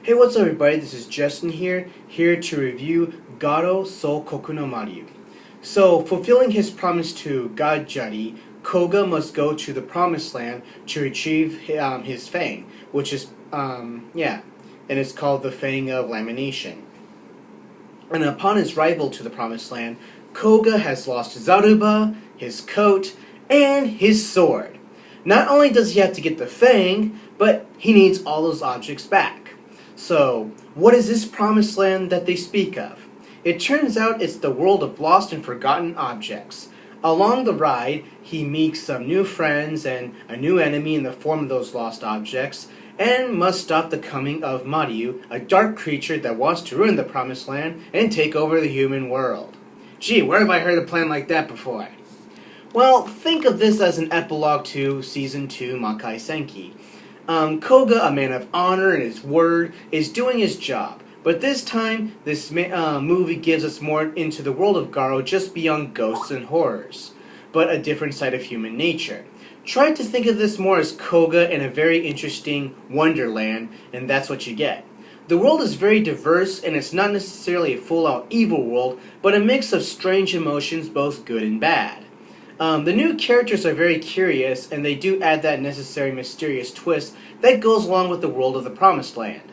Hey, what's up everybody? This is Justin here to review Garo Soukoku no Maryu. So, fulfilling his promise to God Juddy, Koga must go to the Promised Land to retrieve his fang, which is, and it's called the Fang of Lamination. And upon his arrival to the Promised Land, Koga has lost his Zaruba, his coat, and his sword. Not only does he have to get the fang, but he needs all those objects back. So, what is this Promised Land that they speak of? It turns out it's the world of lost and forgotten objects. Along the ride, he meets some new friends and a new enemy in the form of those lost objects, and must stop the coming of Maryu, a dark creature that wants to ruin the Promised Land and take over the human world. Gee, where have I heard a plan like that before? Well, think of this as an epilogue to Season 2 Makai Senki. Koga, a man of honor and his word, is doing his job. But this time, this movie gives us more into the world of Garo just beyond ghosts and horrors, but a different side of human nature. Try to think of this more as Koga in a very interesting wonderland, and that's what you get. The world is very diverse, and it's not necessarily a full-out evil world, but a mix of strange emotions, both good and bad. The new characters are very curious, and they do add that necessary mysterious twist that goes along with the world of the Promised Land.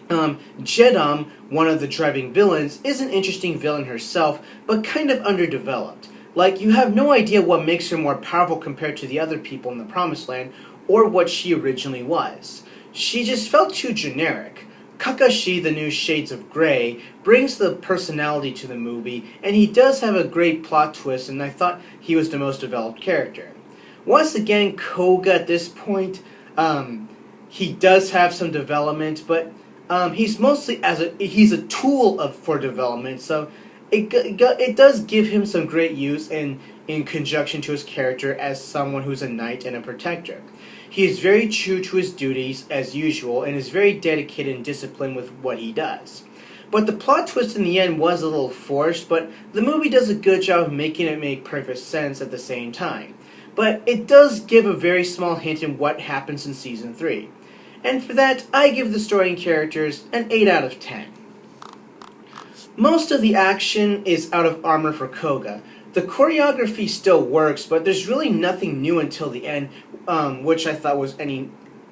Jedam, one of the driving villains, is an interesting villain herself, but kind of underdeveloped. Like, you have no idea what makes her more powerful compared to the other people in the Promised Land, or what she originally was. She just felt too generic. Kakashi, the new Shades of Grey, brings the personality to the movie, and he does have a great plot twist, and I thought he was the most developed character. Once again, Koga at this point, he does have some development, but he's mostly he's a tool for development, so it does give him some great use in conjunction to his character as someone who's a knight and a protector. He is very true to his duties, as usual, and is very dedicated and disciplined with what he does. But the plot twist in the end was a little forced, but the movie does a good job of making it make perfect sense at the same time. But it does give a very small hint in what happens in Season 3. And for that, I give the story and characters an 8 out of 10. Most of the action is out of armor for Koga. The choreography still works, but there's really nothing new until the end, which I thought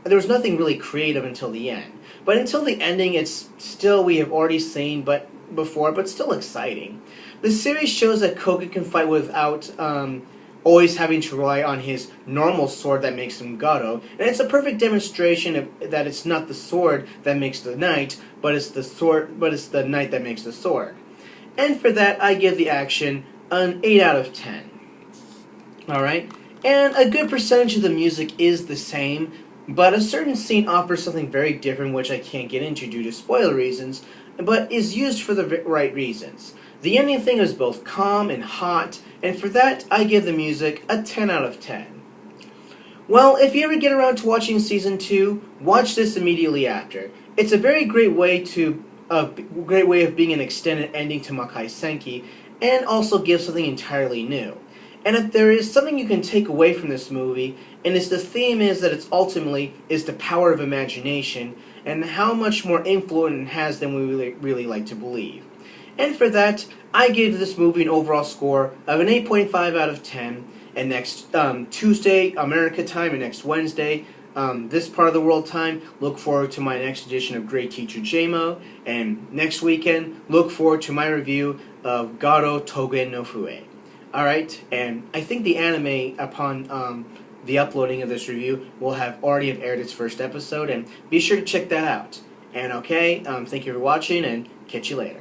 there was nothing really creative until the end. But until the ending, it's still, we have already seen before, but still exciting. The series shows that Koga can fight without always having to rely on his normal sword that makes him Garo, and it's a perfect demonstration that it's not the sword that makes the knight, but it's the knight that makes the sword. And for that, I give the action an 8 out of 10. Alright? And a good percentage of the music is the same, but a certain scene offers something very different, which I can't get into due to spoiler reasons, but is used for the right reasons. The ending thing is both calm and hot, and for that, I give the music a 10 out of 10. Well, if you ever get around to watching Season 2, watch this immediately after. It's a very great way of being an extended ending to Makai Senki, and also give something entirely new. And if there is something you can take away from this movie, and the theme is that it's ultimately is the power of imagination, and how much more influence it has than we really like to believe. And for that, I gave this movie an overall score of an 8.5 out of 10, and next Tuesday, America time, and next Wednesday, this part of the world time, look forward to my next edition of Great Teacher JMo, and next weekend, look forward to my review of Garo Togen no Fue. Alright, and I think the anime, upon the uploading of this review, will have already aired its first episode, and be sure to check that out. And okay, thank you for watching, and catch you later.